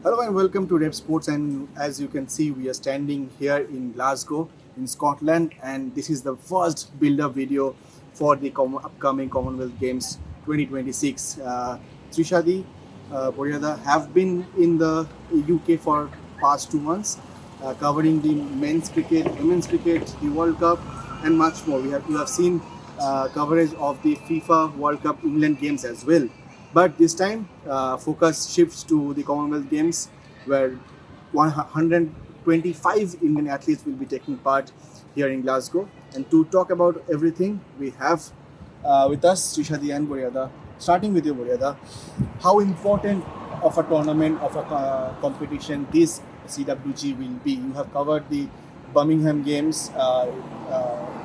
Hello and welcome to Revsportz, and as you can see we are standing here in Glasgow in Scotland, and this is the first build-up video for the upcoming Commonwealth Games 2026. Trisha di, Boria have been in the UK for past 2 months, covering the men's cricket, women's cricket, the World Cup and much more. You have seen coverage of the FIFA World Cup England games as well. But this time, focus shifts to the Commonwealth Games, where 125 Indian athletes will be taking part here in Glasgow. And to talk about everything, we have with us Trisha and Boria. Starting with you, Boria, how important of a tournament, of a competition this CWG will be? You have covered the Birmingham Games.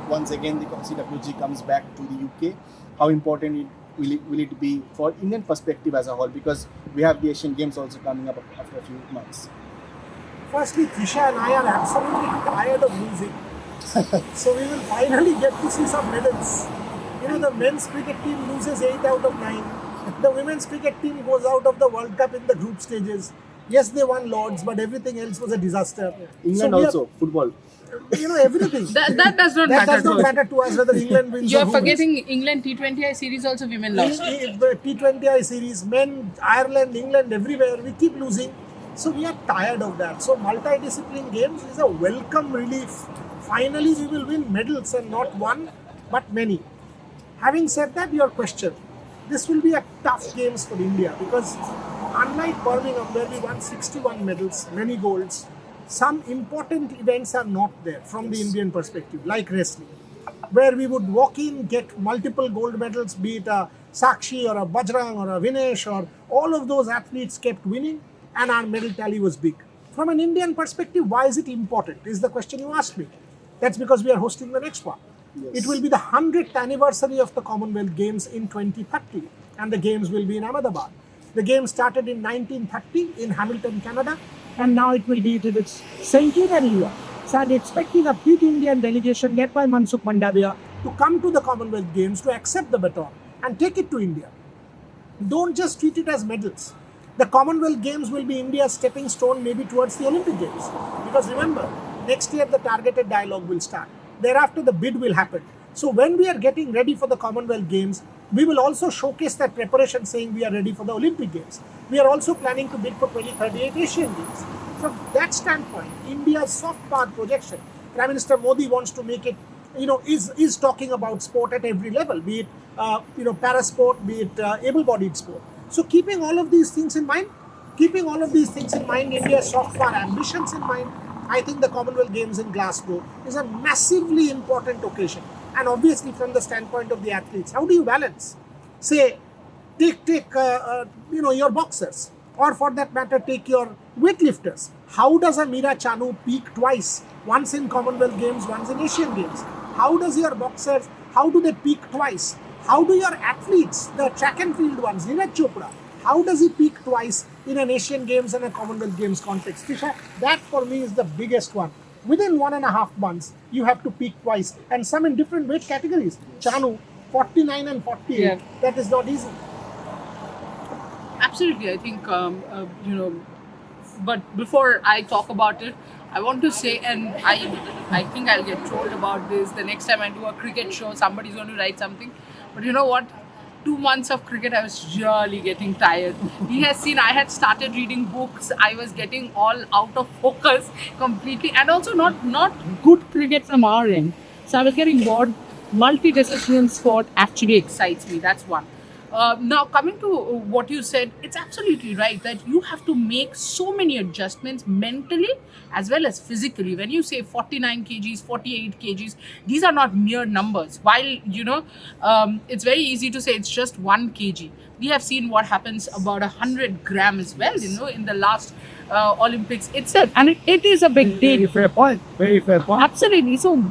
Once again, the CWG comes back to the UK. How important will it be for Indian perspective as a whole? Because we have the Asian Games also coming up after a few months. Firstly, Trisha and I are absolutely tired of losing. So we will finally get to see some medals. The men's cricket team loses 8 out of 9. The women's cricket team goes out of the World Cup in the group stages. Yes, they won Lords, but everything else was a disaster. England also, football. Everything. That does not That matter. does not matter to us whether England wins You're or who forgetting England T20I series also women lost. The T20I series, men, Ireland, England, everywhere, we keep losing. So we are tired of that. So multidiscipline games is a welcome relief. Finally, we will win medals, and not one, but many. Having said that, your question, this will be a tough games for India, because unlike Birmingham, where we won 61 medals, many golds, some important events are not there from the Indian perspective, like wrestling, where we would walk in, get multiple gold medals, be it a Sakshi or a Bajrang or a Vinesh, or all of those athletes kept winning, and our medal tally was big. From an Indian perspective, why is it important? Is the question you asked me. That's because we are hosting the next one. Yes. It will be the 100th anniversary of the Commonwealth Games in 2030, and the Games will be in Ahmedabad. The Games started in 1930 in Hamilton, Canada, and now it will be to its centenary year. So I'm expecting a big Indian delegation led by Mansukh Mandavia to come to the Commonwealth Games, to accept the baton and take it to India. Don't just treat it as medals. The Commonwealth Games will be India's stepping stone maybe towards the Olympic Games. Because remember, next year the targeted dialogue will start. Thereafter the bid will happen. So when we are getting ready for the Commonwealth Games, we will also showcase that preparation, saying we are ready for the Olympic Games. We are also planning to bid for 2038 Asian Games. From that standpoint, India's soft power projection, Prime Minister Modi wants to make it, is talking about sport at every level, be it, parasport, be it able-bodied sport. So keeping all of these things in mind, India's soft power ambitions in mind, I think the Commonwealth Games in Glasgow is a massively important occasion. And obviously, from the standpoint of the athletes, how do you balance? Say, take your boxers, or for that matter, take your weightlifters. How does a Meera Chanu peak twice? Once in Commonwealth Games, once in Asian Games. How does your boxers, how do they peak twice? How do your athletes, the track and field ones, Neeraj Chopra, how does he peak twice in an Asian Games and a Commonwealth Games context? Trisha, that for me is the biggest one. Within 1.5 months, you have to peak twice, and some in different weight categories. Chanu, 49 and 48, yeah. That is not easy. Absolutely, I think, but before I talk about it, I want to say, and I think I'll get trolled about this the next time I do a cricket show, somebody's going to write something. But you know what? 2 months of cricket, I was really getting tired. He has seen I had started reading books. I was getting all out of focus completely, and also not good cricket from our end. So I was getting bored. Multi-disciplinary sport actually excites me. That's one. Now, coming to what you said, it's absolutely right that you have to make so many adjustments mentally as well as physically. When you say 49 kgs, 48 kgs, these are not mere numbers. While, it's very easy to say it's just 1 kg. We have seen what happens about 100 gram as well, in the last Olympics itself. And it is a big deal. Very fair point. Very fair point. Absolutely. So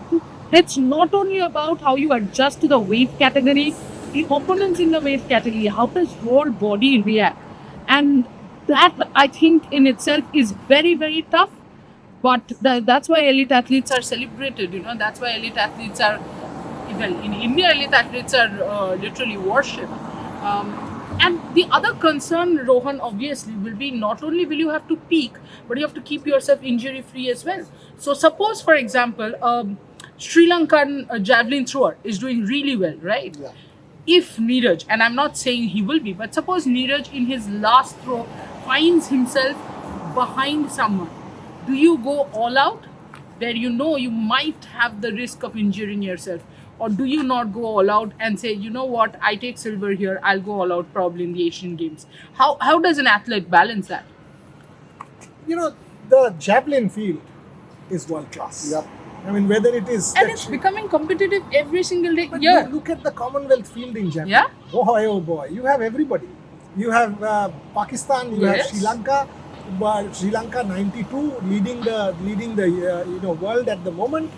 it's not only about how you adjust to the weight category, the opponents in the weight category, how does your body react? And that, I think, in itself is very, very tough. But that's why elite athletes are celebrated, That's why elite athletes are, well, in India, elite athletes are literally worshipped. And the other concern, Rohan, obviously, will be not only will you have to peak, but you have to keep yourself injury free as well. So, suppose, for example, Sri Lankan javelin thrower is doing really well, right? Yeah. If Neeraj, and I'm not saying he will be, but suppose Neeraj in his last throw finds himself behind someone, do you go all out? Where you know you might have the risk of injuring yourself, or do you not go all out and say, you know what, I take silver here, I'll go all out probably in the Asian Games? How does an athlete balance that? You know, the javelin field is world class. Yep. I mean, whether it is... And it's becoming competitive every single day. But Yeah. look at the Commonwealth field in javelin. Yeah. Oh boy, you have everybody. You have Pakistan, you have Yes. Sri Lanka. Sri Lanka 92 leading the world at the moment.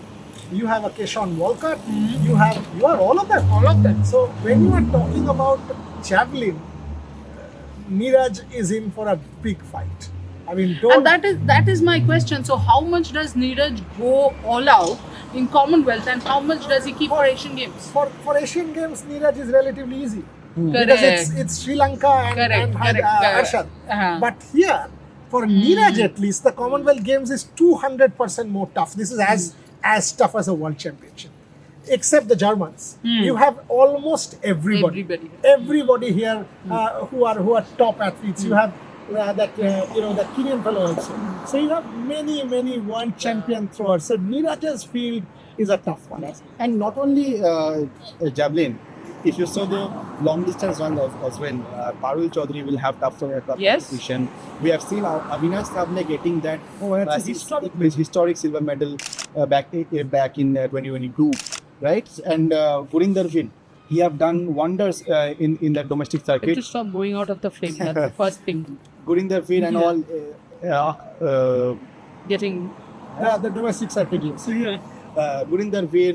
You have a Keshawn Walcott. You have all of them. All of them. So when you are talking about javelin, Neeraj is in for a big fight. I mean, don't. And that is my question. So how much does Neeraj go all out in Commonwealth, and how much does he keep for Asian Games? For Asian Games, Neeraj is relatively easy. Correct. Because it's Sri Lanka and Correct. Harshad. Uh-huh. But here, for Neeraj at least, the Commonwealth Games is 200% more tough. This is as tough as a world championship. Except the Germans. You have almost everybody. Everybody here who are top athletes. You have that Kenyan fellow also. So you have many world champion throwers. So Neeraj's field is a tough one. And not only javelin, if you saw the long distance run as well, Parul Chowdhury will have tough competition. We have seen Avinash Sable getting that historic silver medal back in 2022, right? And Gurinder Singh, he have done wonders in the domestic circuit. To stop going out of the frame. That's the first thing. Gurinder Singh and all Getting the domestic circuit games. Gurinder Veer,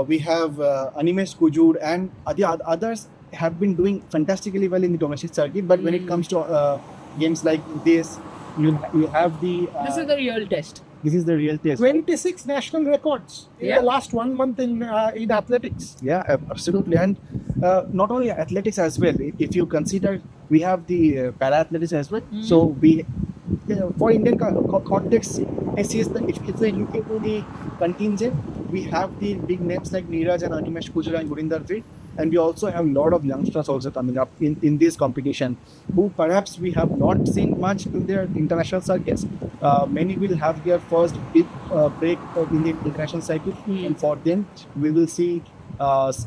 we have Animesh Kujur, and the others have been doing fantastically well in the domestic circuit. But when it comes to games like this, you have the. this is the real test. This is the real test. 26 national records in the last 1 month in athletics. Yeah, absolutely. And not only athletics as well. If you consider, we have the para-athletics as well. So we, for Indian context, if it's the contingent, we have the big names like Neeraj and Animesh Kujra and Gurinder Veer. And we also have a lot of youngsters also coming up in this competition, who perhaps we have not seen much in their international circuits. Many will have their first big break in the international circuit, and for them, we will see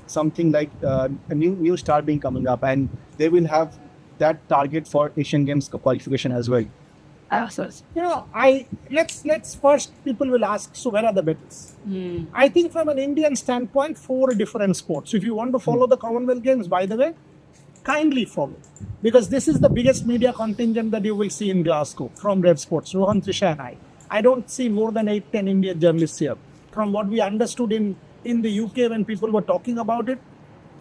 something like a new star being coming up, and they will have that target for Asian Games qualification as well. Let's first, people will ask, so where are the medals? I think from an Indian standpoint, 4 different sports. If you want to follow the Commonwealth Games, by the way, kindly follow, because this is the biggest media contingent that you will see in Glasgow from Revsportz, Rohan, Trisha and I don't see more than 8-10 Indian journalists here. From what we understood in the UK when people were talking about it,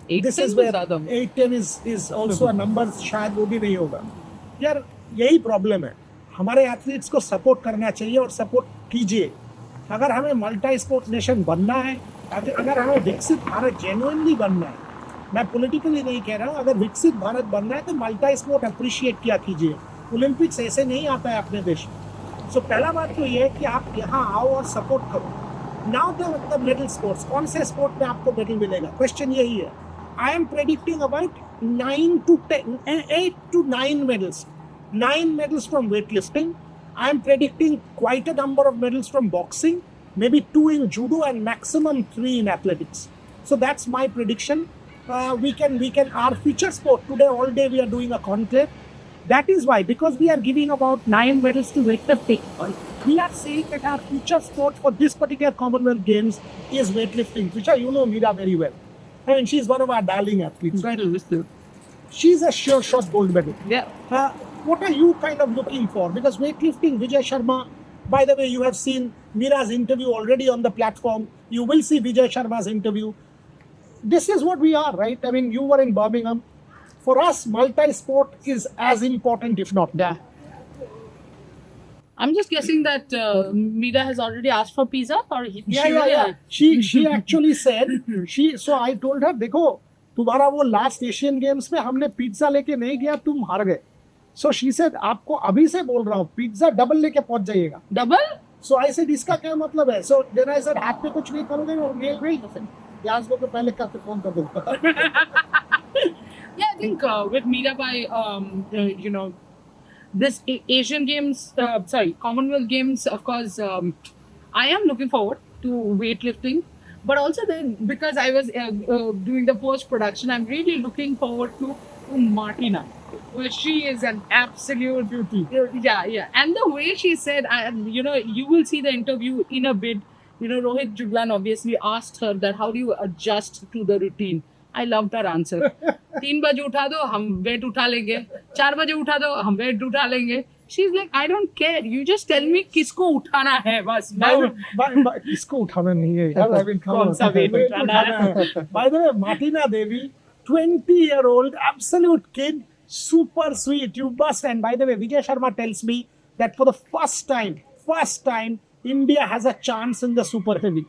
this is where 8-10 is also a number शायद वो भी नहीं होगा. यार यही problem है. हमारे athletes को सपोर्ट करना चाहिए और सपोर्ट कीजिए. अगर हमें मल्टी स्पोर्ट नेशन बनना है, अगर हमें विकसित भारत जेन्युइनली बनना है, मैं पॉलिटिकली नहीं कह रहा हूँ, अगर विकसित भारत बनना है तो मल्टी स्पोर्ट अप्रिशिएट किया कीजिए. ओलंपिक्स ऐसे नहीं आता है अपने देश में. सो पहला बात तो ये है कि आप यहाँ आओ और सपोर्ट करो. नाउ द मेडल स्पोर्ट्स, कौन से स्पोर्ट में आपको मेडल मिलेगा? क्वेश्चन यही है. I am predicting about 8 to 9 medals. 9 medals from weightlifting. I am predicting quite a number of medals from boxing, maybe 2 in judo and maximum 3 in athletics. So that's my prediction. We can our future sport today, all day we are doing a conclave. That is why, because we are giving about 9 medals to weightlifting, we are saying that our future sport for this particular Commonwealth Games is weightlifting. Trisha, you know Meera very well. I mean, she's one of our darling athletes, right? She's a sure shot gold medal. Yeah. What are you kind of looking for? Because weightlifting, Vijay Sharma, by the way, you have seen Meera's interview already on the platform. You will see Vijay Sharma's interview. This is what we are, right? I mean, you were in Birmingham. For us, multi-sport is as important, if not. Yeah. I'm just guessing that Meera has already asked for pizza, or Yeah. She actually said, so I told her, देखो, तुम्हारा वो last Asian games में हमने pizza लेके नहीं गया, तुम हार गए. So she said, आपको अभी से बोल रहा हूँ, पिज्जा डबल लेके पहुंच जाइएगा. Double? So I said, इसका क्या मतलब है? So then I said, हाथ पे कुछ नहीं करोगे और ये प्याज को पहले करके फोन कर दूंगा. Yeah, I think with Mirabai, this Asian Games, Commonwealth Games, of course, I am looking forward to weightlifting. But also then, because I was doing the post-production, I'm really looking forward to Martina. Well, she is an absolute beauty. Yeah. And the way she said, you will see the interview in a bit. Rohit Juglan obviously asked her that how do you adjust to the routine? I loved her answer. 3 बजे उठा दो, हम weight उठा लेंगे. 4 बजे उठा दो, हम weight उठा लेंगे. She's like, I don't care. You just tell me किसको उठाना है बस. किसको उठाना नहीं है यार. कौन सा weight उठाना है? By the way, Martina Devi, 20-year-old, absolute kid, super sweet. You must. And by the way, Vijay Sharma tells me that for the first time, India has a chance in the super heavy.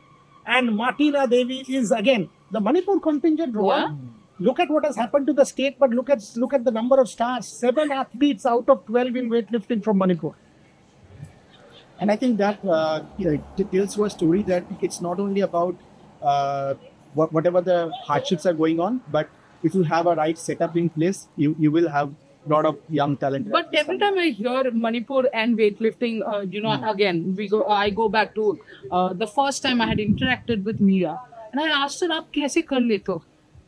And Martina Devi is again the Manipur contingent. Rohan. Look at what has happened to the state, but look at the number of stars. 7 athletes out of 12 in weightlifting from Manipur. And I think that it tells you a story that it's not only about whatever the hardships are going on, but if you have a right setup in place, you will have a lot of young talent. But every time I hear Manipur and weightlifting, again, I go back to the first time I had interacted with Meera. And I asked her, आप कैसे कर लेते हो?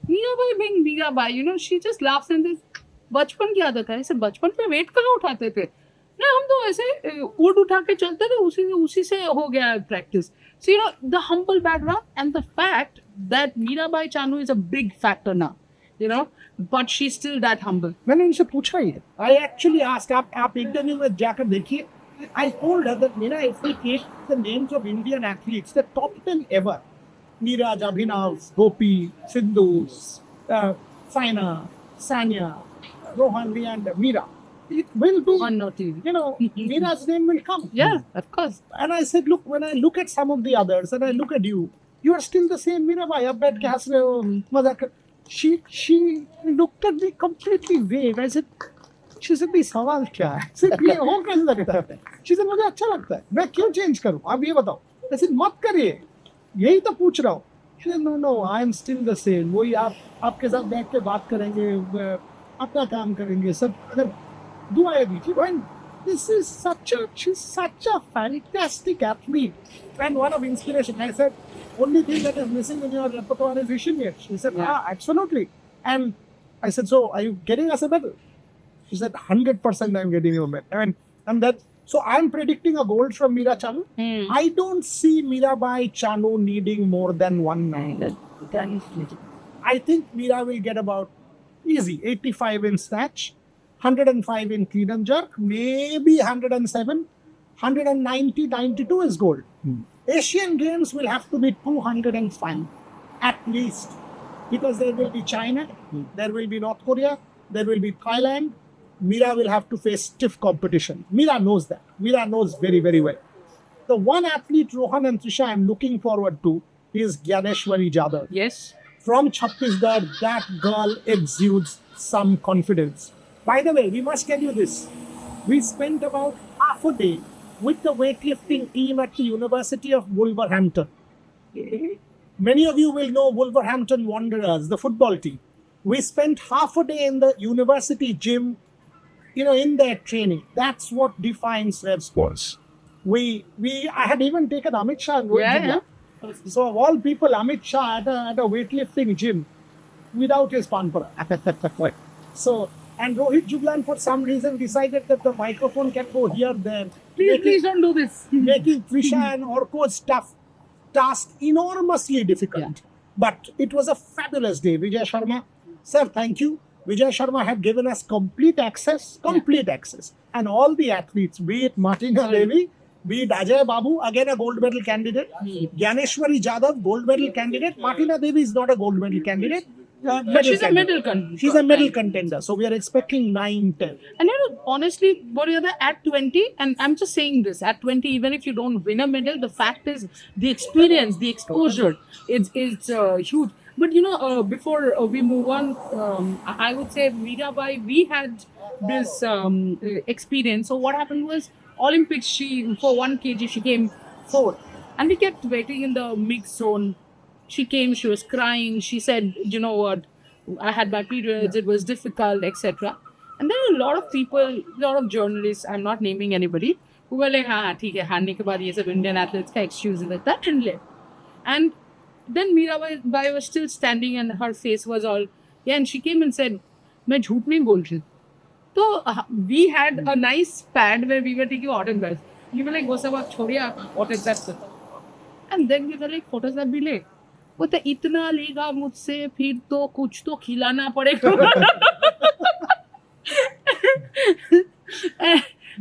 Meerabai being Meerabai, she just laughs and says, बचपन की आदत है. ऐसे बचपन पे वेट कहाँ उठाते थे? नहीं, हम तो ऐसे ऊट उठा के चलते थे, उसी से हो गया practice. So, the humble background and the fact that Meerabai Chanu is a big factor now. But she's still that humble. मैंने इनसे पूछा ही है. I actually asked, आप इंटरव्यू में जाकर देखिए. I told her that, if we take the names of Indian athletes, the top 10 ever, Neeraj, Abhinav, Gopi, Sindhu, Saina, Sanya, Rohan, and Meera. It will be, On no TV. Meera's name will come. Yeah, of course. And I said, look, when I look at some of the others and I look at you, you are still the same Meerabai. Ab baith ke has rahe ho, mazak kar. She looked at me completely vague. I said, she said, सवाल क्या है? सिर्फ ये हो कैसे लगता है? She said, मुझे अच्छा लगता है. मैं क्यों चेंज करूँ? आप ये बताओ. I said, मत करिए. यही तो पूछ रहा हूँ. She said, no, I am still the same. वही आपके साथ बैठ के बात करेंगे, अपना काम करेंगे, सब अगर दुआएं दीजिए. And she's such a fantastic athlete and one of inspiration. I said, only thing that is missing in your repertoire is Asian Games. She said, absolutely. And I said, so are you getting us a medal? She said, 100% I'm getting you a medal. And that, so I'm predicting a gold from Meera Chanu. I don't see Meerabai Chanu needing more than one medal. I think Meera will get about easy 85 in snatch, 105 in clean and jerk, maybe 107, 190, 92 is gold. Asian Games will have to be 205 at least, because there will be China, there will be North Korea, there will be Thailand. Meera will have to face stiff competition. Meera knows that. Meera knows very, very well. The one athlete, Rohan and Trisha, I'm looking forward to is Gyaneshwari Jadhav. Yes. From Chhattisgarh, that girl exudes some confidence. By the way, we must tell you this. We spent about half a day with the weightlifting team at the University of Wolverhampton. Many of you will know Wolverhampton Wanderers, the football team. We spent half a day in the university gym, in their training. That's what defines Revsportz. I had even taken Amit Shah and Rohit Juglan. So of all people, Amit Shah at a weightlifting gym without his panpara. So, and Rohit Juglan for some reason decided that the microphone can go here, there. Please don't do this. Making Trisha and Orko's task enormously difficult. Yeah. But it was a fabulous day. Vijay Sharma, sir, thank you. Vijay Sharma had given us complete access. And all the athletes, be it Martina Devi, be it Ajay Babu, again a gold medal candidate. Gyaneshwari Jadhav, gold medal candidate. Martina Devi is not a gold medal candidate. But she's a medal contender. She's a medal contender. So we are expecting 9, 10. And honestly, Boria, at 20, and I'm just saying this, at 20, even if you don't win a medal, the fact is the experience, the exposure, it's huge. But before we move on, I would say Mirabai, we had this experience. So what happened was Olympics. She for 1 kg she came fourth, and we kept waiting in the mixed zone. She came. She was crying. She said, "You know what? I had my periods. It was difficult, etc." And there are a lot of people, a lot of journalists. I'm not naming anybody who were like, "हाँ ठीक है, हारने के बाद ये सब Indian athletes का excuse है like that," and left. And then Mirabai was still standing and her face was all, yeah, and she came and said, मैं झूठ नहीं बोल रही. So we had a nice pad where we were taking autographs. We were like, वो सब आप छोड़िए, आप autographs. And then we were like, photos भी ले. वो तो इतना लेगा मुझसे, फिर तो कुछ तो खिलाना पड़ेगा.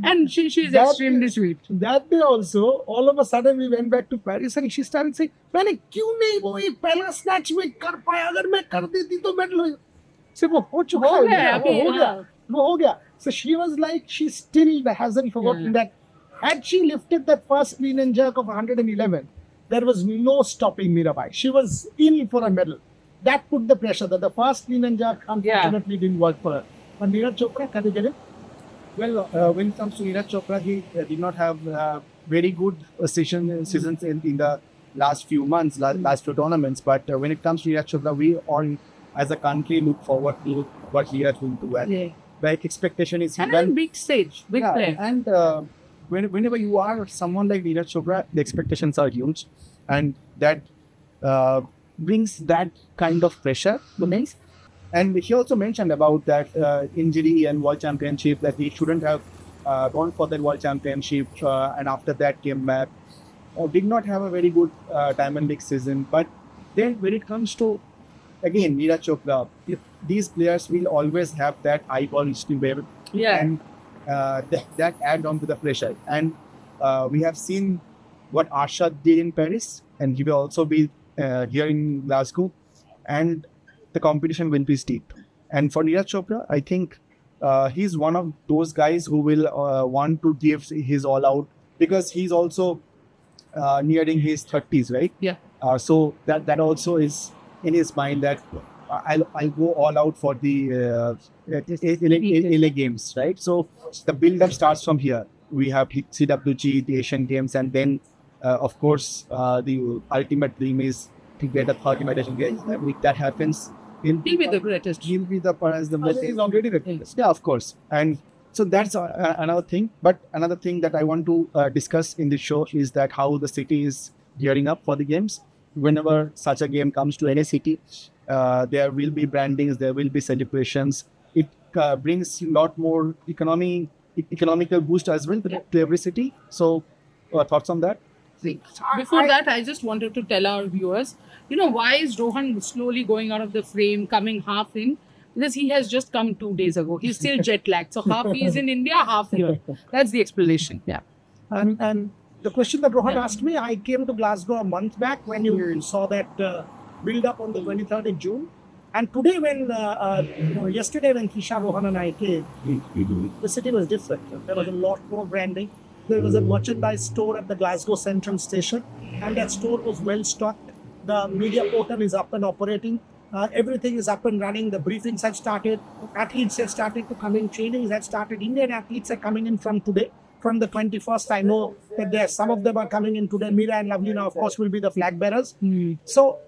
And she's extremely sweet. That day also, all of a sudden we went back to Paris and she started saying, मैंने क्यों नहीं वो ये पहला snatch में कर पाया, अगर मैं कर देती तो medal हो. से वो हो चुका है, वो हो गया. So she was like, she still hasn't forgotten that. Had she lifted that first clean and jerk of 111, there was no stopping Mirabai. She was in for a medal. That put the pressure that the first clean and jerk unfortunately didn't work for her. But Neeraj Chopra, can you get it? Well, when it comes to Neeraj Chopra, he did not have very good seasons in the last few months, last few tournaments. But when it comes to Neeraj Chopra, we all, as a country, look forward to what he is going to do. Yeah. Like expectation is And on big stage, big player. And whenever you are someone like Neeraj Chopra, the expectations are huge, and that brings that kind of pressure to me. And he also mentioned about that injury and World Championship, that he shouldn't have gone for the World Championship, and after that came back. Did not have a very good Diamond League season. But then when it comes to, again, Neeraj Chopra, these players will always have that eyeball issue where, and that add on to the pressure. And we have seen what Arshad did in Paris, and he will also be here in Glasgow. And the competition will be steep. And for Neeraj Chopra, I think he's one of those guys who will want to give his all out, because he's also nearing his 30s, right? Yeah. So that also is in his mind that I'll go all out for the LA Games, right? So the build-up starts from here. We have CWG, the Asian Games, and then of course the ultimate dream is to get a third Asian Games. If that happens, he'll be the greatest. He'll be the best. He's already the greatest. Yeah, of course. And so that's another thing. But another thing that I want to discuss in this show is that how the city is gearing up for the games. Whenever such a game comes to any city, there will be brandings, there will be celebrations. It brings a lot more economical boost as well to every city. So, thoughts on that? Before that, I just wanted to tell our viewers, why is Rohan slowly going out of the frame, coming half in? Because he has just come 2 days ago. He's still jet lagged. So half he's in India, half here. That's the explanation. Yeah. And the question that Rohan asked me, I came to Glasgow a month back when you saw that build up on the 23rd of June. And today yesterday when Trisha, Rohan and I came, the city was different. There was a lot more branding. There was a merchandise store at the Glasgow Central Station, and that store was well stocked. The media portal is up and operating. Everything is up and running. The briefings have started. Athletes have started to come in. Trainings have started. Indian athletes are coming in from today. From the 21st, I know that some of them are coming in today. Mira and Lavlina, of course, will be the flag bearers. So,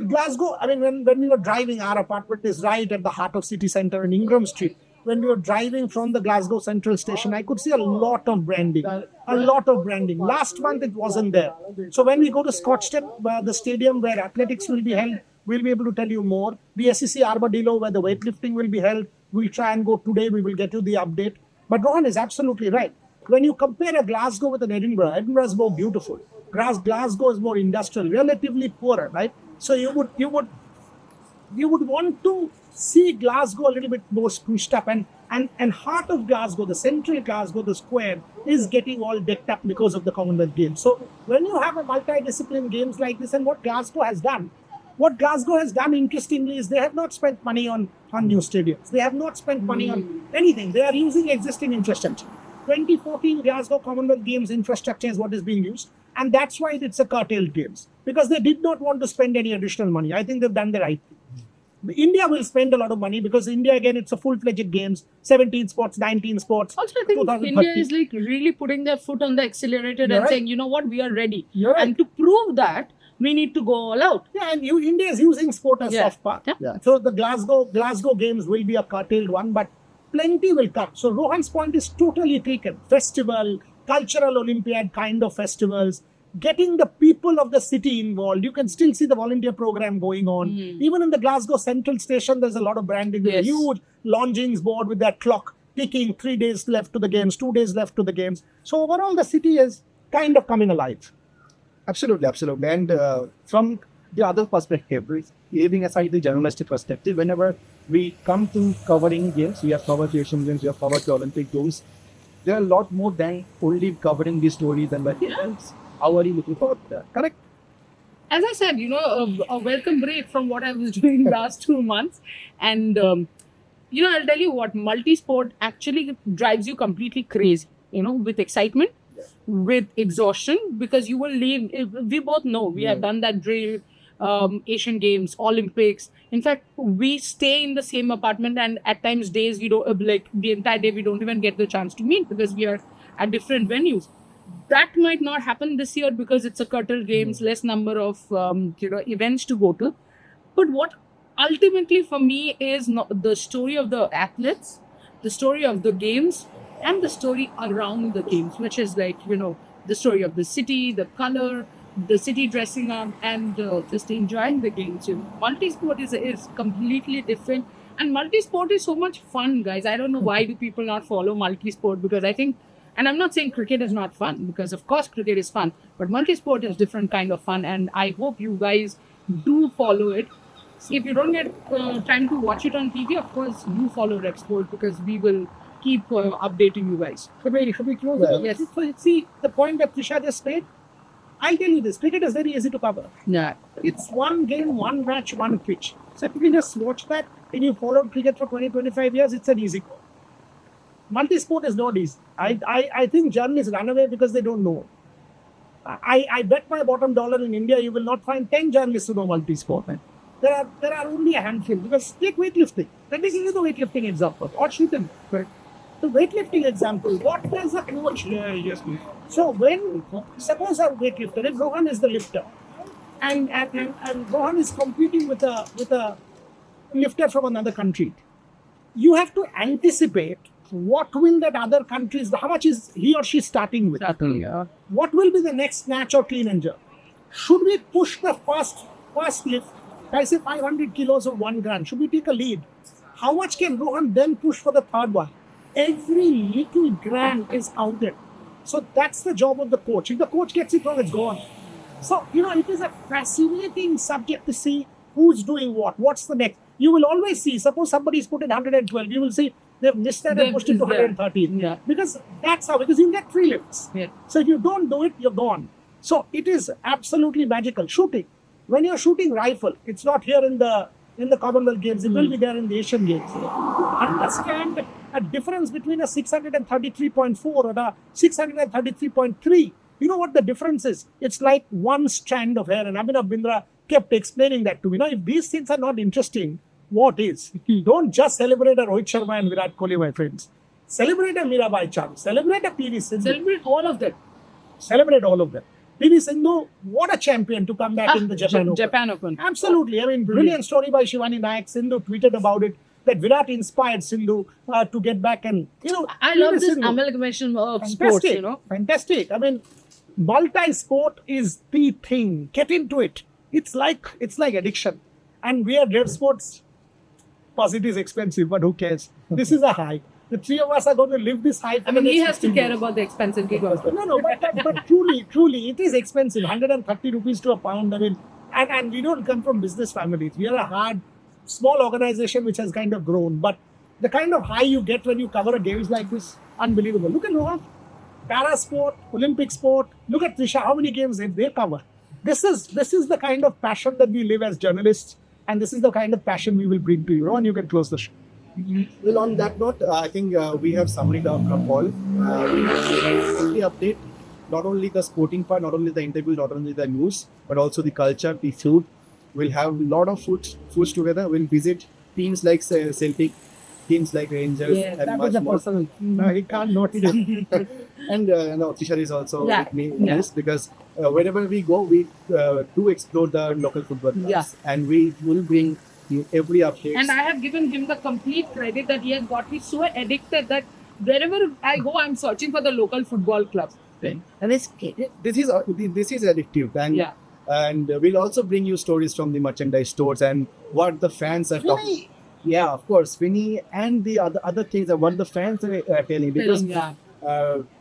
Glasgow, I mean, when we were driving, our apartment is right at the heart of city centre in Ingram Street. When we were driving from the Glasgow Central Station, I could see a lot of branding. Last month, it wasn't there. So when we go to Scotstoun, the stadium where athletics will be held, we'll be able to tell you more. The SEC Armadillo, where the weightlifting will be held, we'll try and go today. We will get you the update. But Rohan is absolutely right. When you compare a Glasgow with an Edinburgh is more beautiful. Glasgow is more industrial, relatively poorer, right? So you would want to see Glasgow a little bit more spruced up, and heart of Glasgow, the central Glasgow, the square, is getting all decked up because of the Commonwealth Games. So when you have a multi-discipline games like this, and what Glasgow has done interestingly is they have not spent money on new stadiums. They have not spent money on anything. They are using existing infrastructure. 2014 Glasgow Commonwealth Games infrastructure is what is being used, and that's why it's a curtailed games. because they did not want to spend any additional money. I think they've done the right thing. India will spend a lot of money because India, again, it's a full-fledged games, 17 sports, 19 sports. Also, I think India is like really putting their foot on the accelerator and saying, you know what, we are ready. And to prove that, we need to go all out. Yeah, and India is using sport as soft power. Yeah. So the Glasgow Games will be a curtailed one, but plenty will come. So Rohan's point is totally taken. Festival, cultural Olympiad kind of festivals, getting the people of the city involved. You can still see the volunteer program going on. Even in the Glasgow Central Station, there's a lot of branding. There's a huge longings board with that clock ticking, 3 days left to the games, 2 days left to the games. So overall, the city is kind of coming alive. Absolutely. And from the other perspective, leaving aside the journalistic perspective, whenever we come to covering games, we have covered the Asian Games, we have covered the Olympic Games, there are a lot more than only covering the stories and the events. How are you looking forward to that? Correct? As I said, a welcome break from what I was doing last 2 months. And, I'll tell you what, multi-sport actually drives you completely crazy, with excitement, with exhaustion, because you will leave. We both know we have done that drill, Asian Games, Olympics. In fact, we stay in the same apartment, and at times days we don't, like the entire day, we don't even get the chance to meet because we are at different venues. That might not happen this year because it's a curtailed games, less number of events to go to. But what ultimately for me is not the story of the athletes, the story of the games, and the story around the games, which is like the story of the city, the color, the city dressing up, and just enjoying the games. Multi-sport is completely different, and multi-sport is so much fun, guys. I don't know why do people not follow multi-sport, because I think. And I'm not saying cricket is not fun, because of course cricket is fun, but multi-sport is different kind of fun, and I hope you guys do follow it. If you don't get time to watch it on TV, of course you follow Revsportz, because we will keep updating you guys. But wait, should we close it? Yes. So see, the point that Trisha just made, I'll tell you this, cricket is very easy to cover. Yeah. It's one game, one match, one pitch. So if you just watch that and you followed cricket for 20-25 years, it's an easy call. Multi-sport is not easy. I think journalists run away because they don't know. I bet my bottom dollar in India, you will not find 10 journalists who know multi-sport. There are only a handful. Because take weightlifting. Let me give you the weightlifting example. Or shooting. Right? The weightlifting example. What does a coach? So suppose a weightlifter, if Rohan is the lifter, and Rohan is competing with a lifter from another country, you have to anticipate what will that other countries, how much is he or she starting with? Certainly, yeah. What will be the next snatch or clean and jerk? Should we push the first lift, I say 500 kilos or 1 gram? Should we take a lead? How much can Rohan then push for the third one? Every little gram is counted. So that's the job of the coach. If the coach gets it wrong, it's gone. So, it is a fascinating subject to see who's doing what. What's the next? You will always see, suppose somebody's put in 112, you will see they've missed that and pushed it to 113. Yeah. Because that's how, because you get 3 lifts. Yeah. So if you don't do it, you're gone. So it is absolutely magical. Shooting. When you're shooting rifle, it's not here in the Commonwealth Games, it will be there in the Asian Games. Understand a difference between a 633.4 or a 633.3. You know what the difference is? It's like one strand of hair, and Abhinav Bindra kept explaining that to me. If these things are not interesting, what is? Don't just celebrate a Rohit Sharma and Virat Kohli, my friends. Celebrate a Mirabai Chand. Celebrate a PV Sindhu. Celebrate all of them. Celebrate all of them. PV Sindhu, what a champion to come back in the Japan Open. Absolutely. I mean, brilliant story by Shivani Nayak. Sindhu tweeted about it, that Virat inspired Sindhu to get back, and, I love this amalgamation of sports, Fantastic. I mean, multi-sport is the thing. Get into it. It's like addiction. And we are Revsportz. Plus, it is expensive, but who cares? This is a high. The 3 of us are going to live this high. I mean, he has to care about the expensive gig also. No, but truly, it is expensive. 130 rupees to a pound. I mean, and we don't come from business families. We are a hard, small organization which has kind of grown. But the kind of high you get when you cover a games like this, unbelievable. Look at Rohan. Para sport, Olympic sport. Look at Trisha. How many games have they covered? This is the kind of passion that we live as journalists. And this is the kind of passion we will bring to you. Rohan, you can close the show. Well, on that note, I think we have summed it up our call. We have the update. not only the sporting part, not only the interviews, not only the news, but also the culture, the food. We'll have a lot of foods together. We'll visit teams like Celtic, teams like Rangers, Yeah, and that much was a more. personal. No, he can't not do. And Trisha is also Yeah, with me in yeah. this because wherever we go, we do explore the local football clubs, Yeah. and we will bring you every update. And I have given him the complete credit that he has got me so addicted that wherever I go, I'm searching for the local football club. And it's This is addictive, and Yeah. we'll also bring you stories from the merchandise stores and what the fans are talking. Really? Yeah, of course, Vinny, and the other things that what the fans are telling, because Yeah.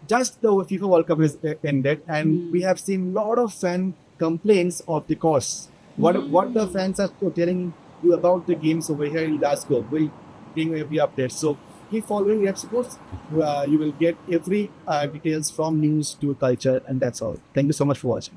just the FIFA World Cup has ended, and we have seen a lot of fan complaints of the costs. What the fans are telling you about the games over here in Glasgow. We'll bring you every update. So keep following Revsportz. You will get every details from news to culture, and that's all. Thank you so much for watching.